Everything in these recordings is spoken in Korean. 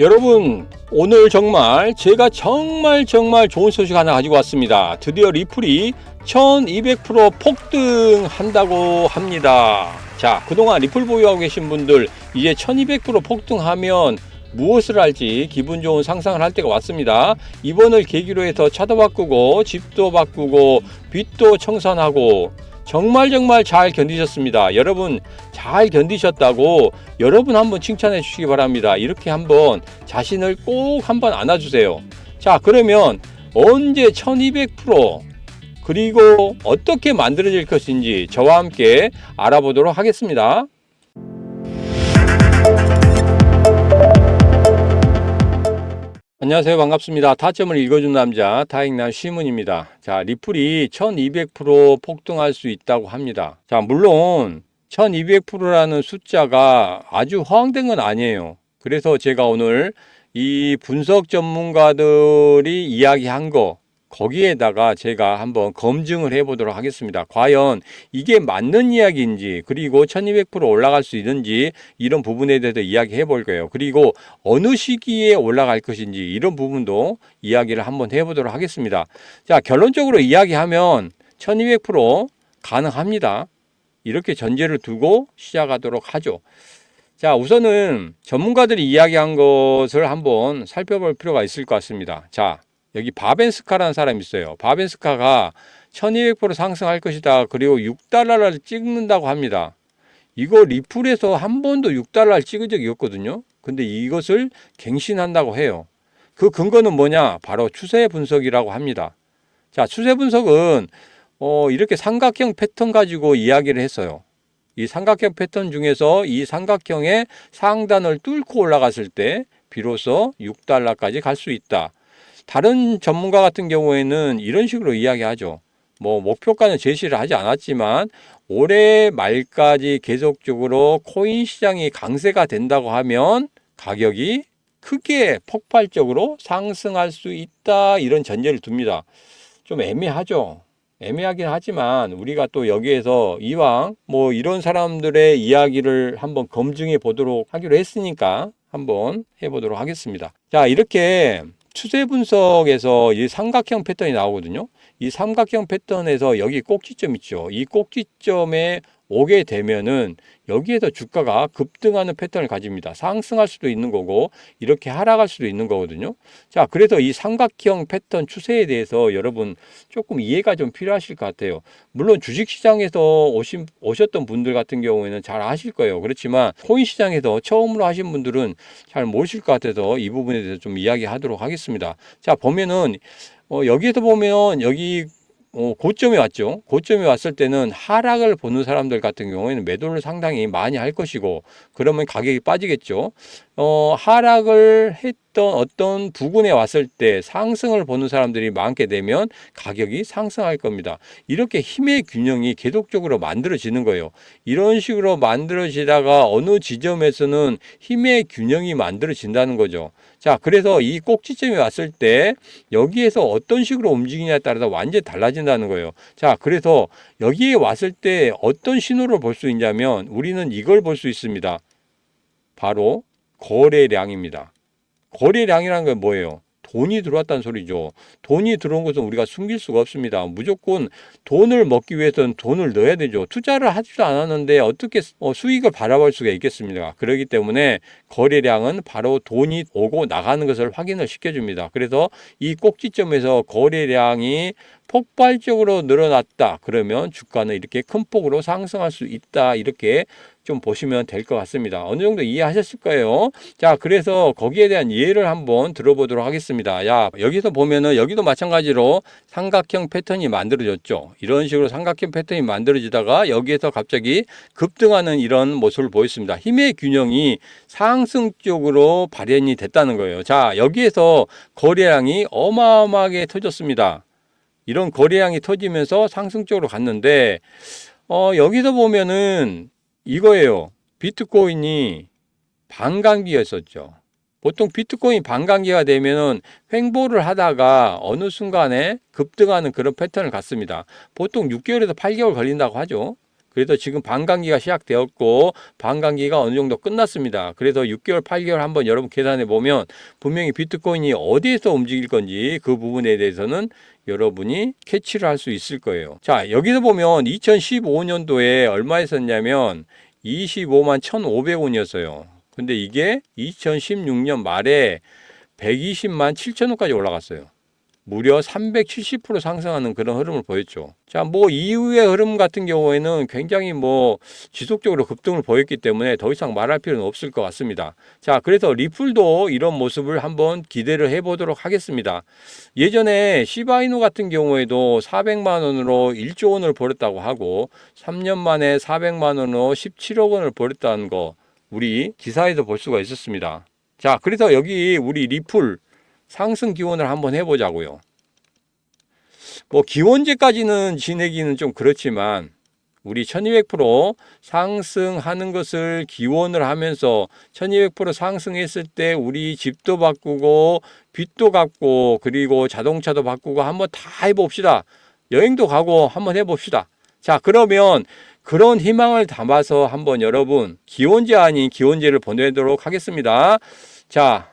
여러분, 오늘 제가 정말 좋은 소식 하나 가지고 왔습니다. 드디어 리플이 1200% 폭등한다고 합니다. 자, 그동안 리플 보유하고 계신 분들 이제 1200% 폭등하면 무엇을 할지 기분 좋은 상상을 할 때가 왔습니다. 이번을 계기로 해서 차도 바꾸고 집도 바꾸고 빚도 청산하고 정말 잘 견디셨습니다. 여러분 잘 견디셨다고 여러분 한번 칭찬해 주시기 바랍니다. 이렇게 한번 자신을 꼭 한번 안아주세요. 자, 그러면 언제 1200% 그리고 어떻게 만들어질 것인지 저와 함께 알아보도록 하겠습니다. 안녕하세요. 반갑습니다. 타점을 읽어준 남자 다익남 시문입니다. 자, 리플이 1200% 폭등할 수 있다고 합니다. 자, 물론 1200%라는 숫자가 아주 허황된 건 아니에요. 그래서 제가 오늘 이 분석 전문가들이 이야기한 거 거기에다가 제가 한번 검증을 해보도록 하겠습니다. 과연 이게 맞는 이야기인지, 그리고 1200% 올라갈 수 있는지 이런 부분에 대해서 이야기해 볼 거예요. 그리고 어느 시기에 올라갈 것인지 이런 부분도 이야기를 한번 해보도록 하겠습니다. 자, 결론적으로 이야기하면 1200% 가능합니다. 이렇게 전제를 두고 시작하도록 하죠. 자, 우선은 전문가들이 이야기한 것을 한번 살펴볼 필요가 있을 것 같습니다. 자, 여기 바벤스카라는 사람이 있어요. 바벤스카가 1200% 상승할 것이다. 그리고 6달러를 찍는다고 합니다. 이거 리플에서 한 번도 6달러를 찍은 적이 없거든요. 근데 이것을 갱신한다고 해요. 그 근거는 뭐냐? 바로 추세 분석이라고 합니다. 자, 추세 분석은 이렇게 삼각형 패턴 가지고 이야기를 했어요. 이 삼각형 패턴 중에서 이 삼각형의 상단을 뚫고 올라갔을 때 비로소 6달러까지 갈 수 있다. 다른 전문가 같은 경우에는 이런 식으로 이야기하죠. 목표가는 제시를 하지 않았지만 올해 말까지 계속적으로 코인 시장이 강세가 된다고 하면 가격이 크게 폭발적으로 상승할 수 있다, 이런 전제를 둡니다. 좀 애매하죠. 애매하긴 하지만 우리가 또 여기에서 이왕 이런 사람들의 이야기를 한번 검증해 보도록 하기로 했으니까 한번 해보도록 하겠습니다. 자, 이렇게 추세 분석에서 이 삼각형 패턴이 나오거든요. 이 삼각형 패턴에서 여기 꼭지점 있죠. 이 꼭지점에 오게 되면은 여기에서 주가가 급등하는 패턴을 가집니다. 상승할 수도 있는 거고 이렇게 하락할 수도 있는 거거든요. 자, 그래서 이 삼각형 패턴 추세에 대해서 여러분 조금 이해가 좀 필요하실 것 같아요. 물론 주식시장에서 오셨던 분들 같은 경우에는 잘 아실 거예요. 그렇지만 코인 시장에서 처음으로 하신 분들은 잘 모르실 것 같아서 이 부분에 대해서 좀 이야기하도록 하겠습니다. 자, 보면은 여기에서 보면 여기 고점이 왔죠. 고점이 왔을 때는 하락을 보는 사람들 같은 경우에는 매도를 상당히 많이 할 것이고, 그러면 가격이 빠지겠죠. 하락을 했던 어떤 부근에 왔을 때 상승을 보는 사람들이 많게 되면 가격이 상승할 겁니다. 이렇게 힘의 균형이 계속적으로 만들어지는 거예요. 이런 식으로 만들어지다가 어느 지점에서는 힘의 균형이 만들어진다는 거죠. 자, 그래서 이 꼭지점이 왔을 때 여기에서 어떤 식으로 움직이냐에 따라서 완전히 달라진다는 거예요. 자, 그래서 여기에 왔을 때 어떤 신호를 볼 수 있냐면 우리는 이걸 볼 수 있습니다. 바로 거래량입니다. 거래량이라는 건 뭐예요? 돈이 들어왔다는 소리죠. 돈이 들어온 것은 우리가 숨길 수가 없습니다. 무조건 돈을 먹기 위해서는 돈을 넣어야 되죠. 투자를 하지도 않았는데 어떻게 수익을 바라볼 수가 있겠습니까? 그렇기 때문에 거래량은 바로 돈이 오고 나가는 것을 확인을 시켜줍니다. 그래서 이 꼭지점에서 거래량이 폭발적으로 늘어났다. 그러면 주가는 이렇게 큰 폭으로 상승할 수 있다. 이렇게 좀 보시면 될 것 같습니다. 어느 정도 이해하셨을 거예요. 자, 그래서 거기에 대한 예를 한번 들어보도록 하겠습니다. 야, 여기서 보면은 여기도 마찬가지로 삼각형 패턴이 만들어졌죠. 이런 식으로 삼각형 패턴이 만들어지다가 여기에서 갑자기 급등하는 이런 모습을 보였습니다. 힘의 균형이 상승 쪽으로 발현이 됐다는 거예요. 자, 여기에서 거래량이 어마어마하게 터졌습니다. 이런 거래량이 터지면서 상승 쪽으로 갔는데 여기서 보면은 이거예요. 비트코인이 반감기였었죠. 보통 비트코인 반감기가 되면은 횡보를 하다가 어느 순간에 급등하는 그런 패턴을 갖습니다. 보통 6개월에서 8개월 걸린다고 하죠. 그래서 지금 반감기가 시작되었고 반감기가 어느 정도 끝났습니다. 그래서 6개월, 8개월 한번 여러분 계산해 보면 분명히 비트코인이 어디에서 움직일 건지 그 부분에 대해서는 여러분이 캐치를 할 수 있을 거예요. 자, 여기서 보면 2015년도에 얼마였었냐면 25만 1,500원이었어요. 근데 이게 2016년 말에 120만 7천원까지 올라갔어요. 무려 370% 상승하는 그런 흐름을 보였죠. 자, 이후의 흐름 같은 경우에는 굉장히 지속적으로 급등을 보였기 때문에 더 이상 말할 필요는 없을 것 같습니다. 자, 그래서 리플도 이런 모습을 한번 기대를 해보도록 하겠습니다. 예전에 시바이누 같은 경우에도 400만 원으로 1조 원을 벌였다고 하고 3년 만에 400만 원으로 17억 원을 벌였다는 거 우리 기사에서 볼 수가 있었습니다. 자, 그래서 여기 우리 리플 상승 기원을 한번 해보자고요. 기원제까지는 지내기는 좀 그렇지만 우리 1200% 상승하는 것을 기원을 하면서 1200% 상승했을 때 우리 집도 바꾸고 빚도 갚고 그리고 자동차도 바꾸고 한번 다 해봅시다. 여행도 가고 한번 해봅시다. 자, 그러면 그런 희망을 담아서 한번 여러분 기원제 아닌 기원제를 보내도록 하겠습니다. 자,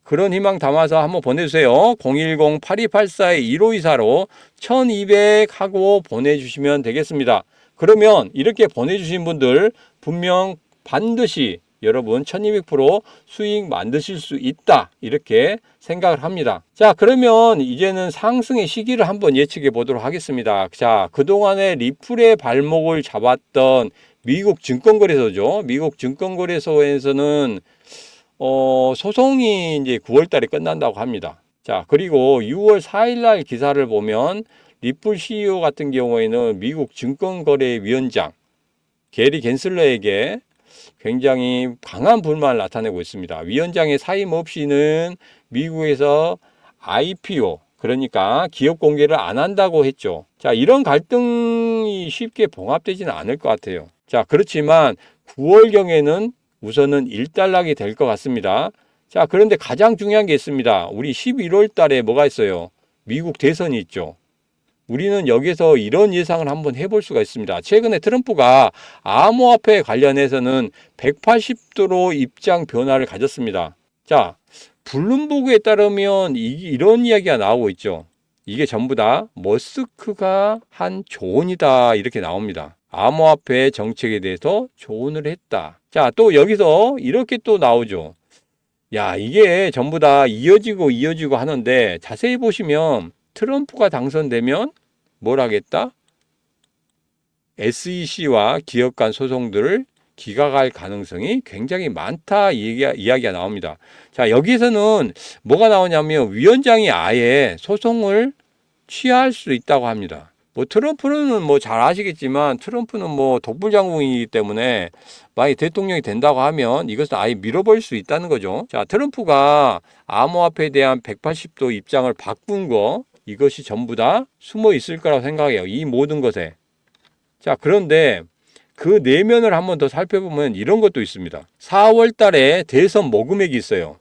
그런 희망 담아서 한번 보내주세요. 010-8284-1524로 1200 하고 보내주시면 되겠습니다. 그러면 이렇게 보내주신 분들 분명 반드시 여러분 1200% 수익 만드실 수 있다 이렇게 생각을 합니다. 자, 그러면 이제는 상승의 시기를 한번 예측해 보도록 하겠습니다. 자, 그동안에 리플의 발목을 잡았던 미국 증권거래소죠. 미국 증권거래소에서는 소송이 이제 9월 달에 끝난다고 합니다. 자, 그리고 6월 4일 날 기사를 보면 리플 CEO 같은 경우에는 미국 증권거래위원장 게리 겐슬러에게 굉장히 강한 불만을 나타내고 있습니다. 위원장의 사임 없이는 미국에서 IPO, 그러니까 기업 공개를 안 한다고 했죠. 자, 이런 갈등이 쉽게 봉합되지는 않을 것 같아요. 자, 그렇지만 9월경에는 우선은 일단락이 될 것 같습니다. 자, 그런데 가장 중요한 게 있습니다. 우리 11월 달에 뭐가 있어요? 미국 대선이 있죠. 우리는 여기서 이런 예상을 한번 해볼 수가 있습니다. 최근에 트럼프가 암호화폐 관련해서는 180도로 입장 변화를 가졌습니다. 자, 블룸버그에 따르면 이런 이야기가 나오고 있죠. 이게 전부 다 머스크가 한 조언이다 이렇게 나옵니다. 암호화폐 정책에 대해서 조언을 했다. 자, 또 여기서 이렇게 또 나오죠. 야, 이게 전부 다 이어지고 하는데 자세히 보시면 트럼프가 당선되면 뭘 하겠다? SEC와 기업 간 소송들을 기각할 가능성이 굉장히 많다 이야기가 나옵니다. 자, 여기서는 뭐가 나오냐면 위원장이 아예 소송을 취할 수 있다고 합니다. 트럼프는 잘 아시겠지만 트럼프는 독불장군이기 때문에 만약 대통령이 된다고 하면 이것을 아예 밀어버릴 수 있다는 거죠. 자, 트럼프가 암호화폐에 대한 180도 입장을 바꾼 거 이것이 전부 다 숨어 있을 거라고 생각해요. 이 모든 것에. 자, 그런데 그 내면을 한번 더 살펴보면 이런 것도 있습니다. 4월 달에 대선 모금액이 있어요.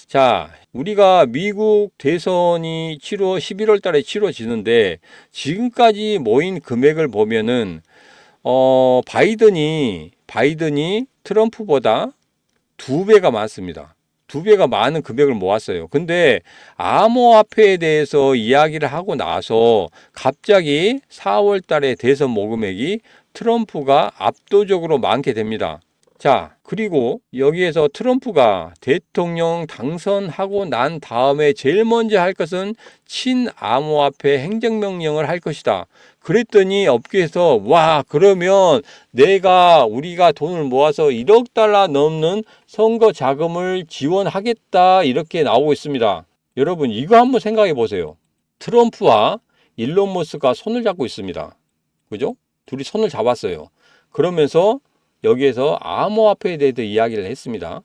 자, 우리가 미국 대선이 11월 달에 치러지는데 지금까지 모인 금액을 보면은 바이든이 트럼프보다 2배가 많습니다. 2배가 많은 금액을 모았어요. 근데 암호화폐에 대해서 이야기를 하고 나서 갑자기 4월 달에 대선 모금액이 트럼프가 압도적으로 많게 됩니다. 자, 그리고 여기에서 트럼프가 대통령 당선하고 난 다음에 제일 먼저 할 것은 친암호화폐 행정명령을 할 것이다. 그랬더니 업계에서 와, 그러면 우리가 돈을 모아서 1억 달러 넘는 선거 자금을 지원하겠다 이렇게 나오고 있습니다. 여러분, 이거 한번 생각해 보세요. 트럼프와 일론 머스크가 손을 잡고 있습니다. 그죠? 둘이 손을 잡았어요. 그러면서 여기에서 암호화폐에 대해서 이야기를 했습니다.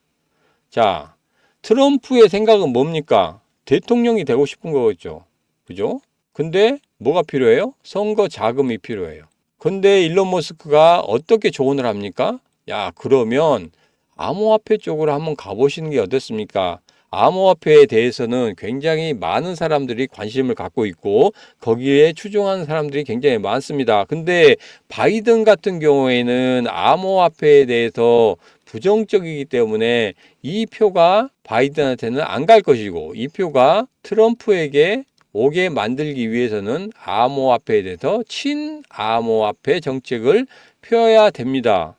자, 트럼프의 생각은 뭡니까? 대통령이 되고 싶은 거겠죠. 그죠? 근데 뭐가 필요해요? 선거 자금이 필요해요. 근데 일론 머스크가 어떻게 조언을 합니까? 야, 그러면 암호화폐 쪽으로 한번 가보시는 게 어떻습니까? 암호화폐에 대해서는 굉장히 많은 사람들이 관심을 갖고 있고 거기에 추종하는 사람들이 굉장히 많습니다. 근데 바이든 같은 경우에는 암호화폐에 대해서 부정적이기 때문에 이 표가 바이든한테는 안 갈 것이고 이 표가 트럼프에게 오게 만들기 위해서는 암호화폐에 대해서 친암호화폐 정책을 펴야 됩니다.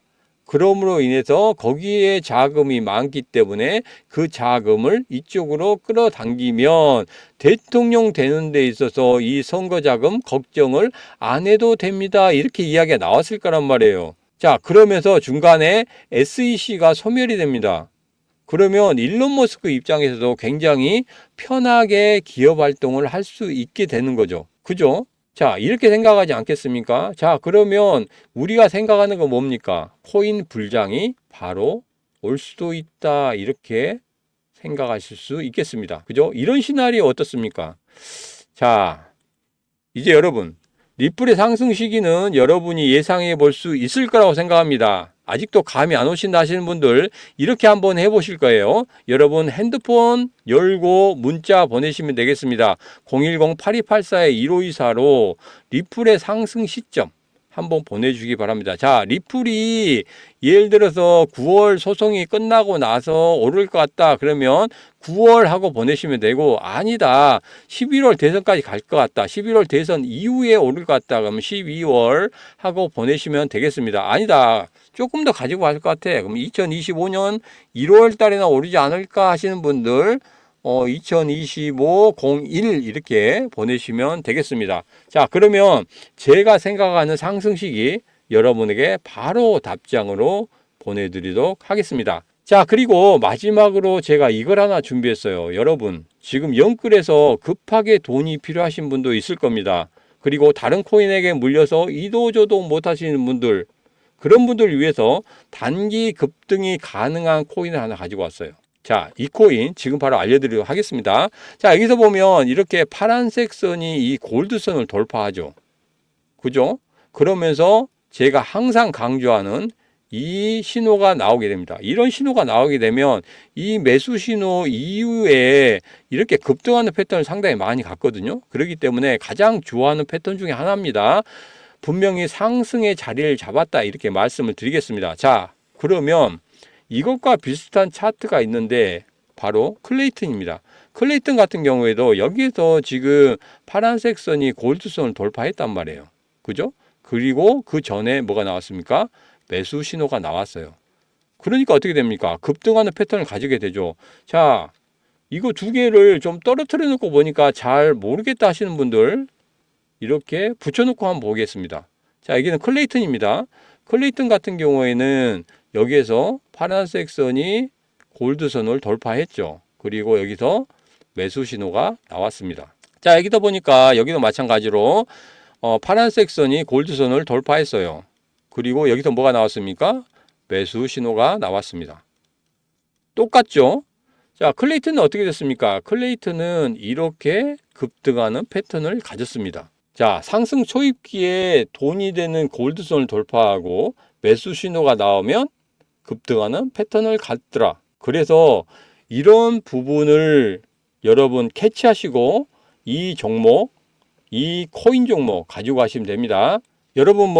그러므로 인해서 거기에 자금이 많기 때문에 그 자금을 이쪽으로 끌어당기면 대통령 되는 데 있어서 이 선거 자금 걱정을 안 해도 됩니다. 이렇게 이야기가 나왔을 거란 말이에요. 자, 그러면서 중간에 SEC가 소멸이 됩니다. 그러면 일론 머스크 입장에서도 굉장히 편하게 기업 활동을 할 수 있게 되는 거죠. 그죠? 자, 이렇게 생각하지 않겠습니까? 자, 그러면 우리가 생각하는 건 뭡니까? 코인 불장이 바로 올 수도 있다. 이렇게 생각하실 수 있겠습니다. 그죠? 이런 시나리오 어떻습니까? 자, 이제 여러분, 리플의 상승 시기는 여러분이 예상해 볼 수 있을 거라고 생각합니다. 아직도 감이 안 오신다 하시는 분들 이렇게 한번 해보실 거예요. 여러분 핸드폰 열고 문자 보내시면 되겠습니다. 010-8284-1524로 리플의 상승 시점 한번 보내주기 바랍니다. 자, 리플이 예를 들어서 9월 소송이 끝나고 나서 오를 것 같다 그러면 9월 하고 보내시면 되고, 아니다 11월 대선까지 갈 것 같다, 11월 대선 이후에 오를 것 같다 그러면 12월 하고 보내시면 되겠습니다. 아니다 조금 더 가지고 갈 것 같아 그럼 2025년 1월 달에나 오르지 않을까 하시는 분들 2025-01 이렇게 보내시면 되겠습니다. 자, 그러면 제가 생각하는 상승 시기 여러분에게 바로 답장으로 보내드리도록 하겠습니다. 자, 그리고 마지막으로 제가 이걸 하나 준비했어요. 여러분, 지금 영끌에서 급하게 돈이 필요하신 분도 있을 겁니다. 그리고 다른 코인에게 물려서 이도저도 못 하시는 분들, 그런 분들을 위해서 단기 급등이 가능한 코인을 하나 가지고 왔어요. 자, 이 코인 지금 바로 알려드리도록 하겠습니다. 자, 여기서 보면 이렇게 파란색 선이 이 골드선을 돌파하죠. 그죠? 그러면서 제가 항상 강조하는 이 신호가 나오게 됩니다. 이런 신호가 나오게 되면 이 매수 신호 이후에 이렇게 급등하는 패턴을 상당히 많이 갔거든요. 그렇기 때문에 가장 좋아하는 패턴 중에 하나입니다. 분명히 상승의 자리를 잡았다 이렇게 말씀을 드리겠습니다. 자, 그러면 이것과 비슷한 차트가 있는데 바로 클레이튼입니다. 클레이튼 같은 경우에도 여기에서 지금 파란색 선이 골드선을 돌파했단 말이에요. 그죠? 그리고 그 전에 뭐가 나왔습니까? 매수 신호가 나왔어요. 그러니까 어떻게 됩니까? 급등하는 패턴을 가지게 되죠. 자, 이거 두 개를 좀 떨어뜨려 놓고 보니까 잘 모르겠다 하시는 분들 이렇게 붙여놓고 한번 보겠습니다. 자, 여기는 클레이튼입니다. 클레이튼 같은 경우에는 여기에서 파란색 선이 골드선을 돌파했죠. 그리고 여기서 매수 신호가 나왔습니다. 자, 여기다 보니까 여기도 마찬가지로 파란색 선이 골드선을 돌파했어요. 그리고 여기서 뭐가 나왔습니까? 매수 신호가 나왔습니다. 똑같죠? 자, 클레이튼은 어떻게 됐습니까? 클레이튼은 이렇게 급등하는 패턴을 가졌습니다. 자, 상승 초입기에 돈이 되는 골드선을 돌파하고 매수 신호가 나오면 급등하는 패턴을 갖더라. 그래서 이런 부분을 여러분 캐치하시고 이 종목, 이 코인 종목 가지고 가시면 됩니다. 여러분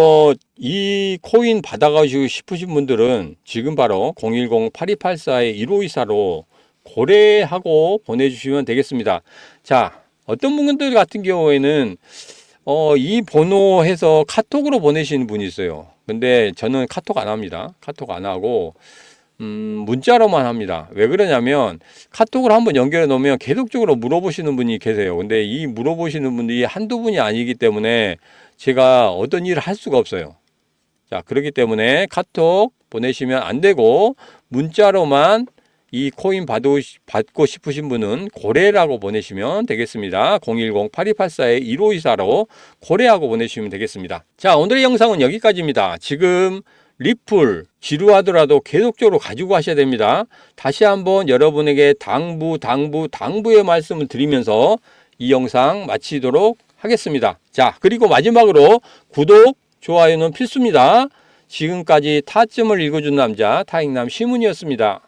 이 코인 받아가시고 싶으신 분들은 지금 바로 010-8284-1524로 고려하고 보내주시면 되겠습니다. 자, 어떤 분들 같은 경우에는 이 번호 해서 카톡으로 보내시는 분이 있어요. 근데 저는 카톡 안 합니다. 카톡 안 하고 문자로만 합니다. 왜 그러냐면 카톡을 한번 연결해 놓으면 계속적으로 물어보시는 분이 계세요. 근데 이 물어보시는 분들이 한두 분이 아니기 때문에 제가 어떤 일을 할 수가 없어요. 자, 그렇기 때문에 카톡 보내시면 안 되고 문자로만 이 코인 받고 싶으신 분은 고래라고 보내시면 되겠습니다. 010-8284-1524로 고래하고 보내시면 되겠습니다. 자, 오늘의 영상은 여기까지입니다. 지금 리플 지루하더라도 계속적으로 가지고 가셔야 됩니다. 다시 한번 여러분에게 당부의 말씀을 드리면서 이 영상 마치도록 하겠습니다. 자, 그리고 마지막으로 구독, 좋아요는 필수입니다. 지금까지 타점을 읽어준 남자 타익남 시문이었습니다.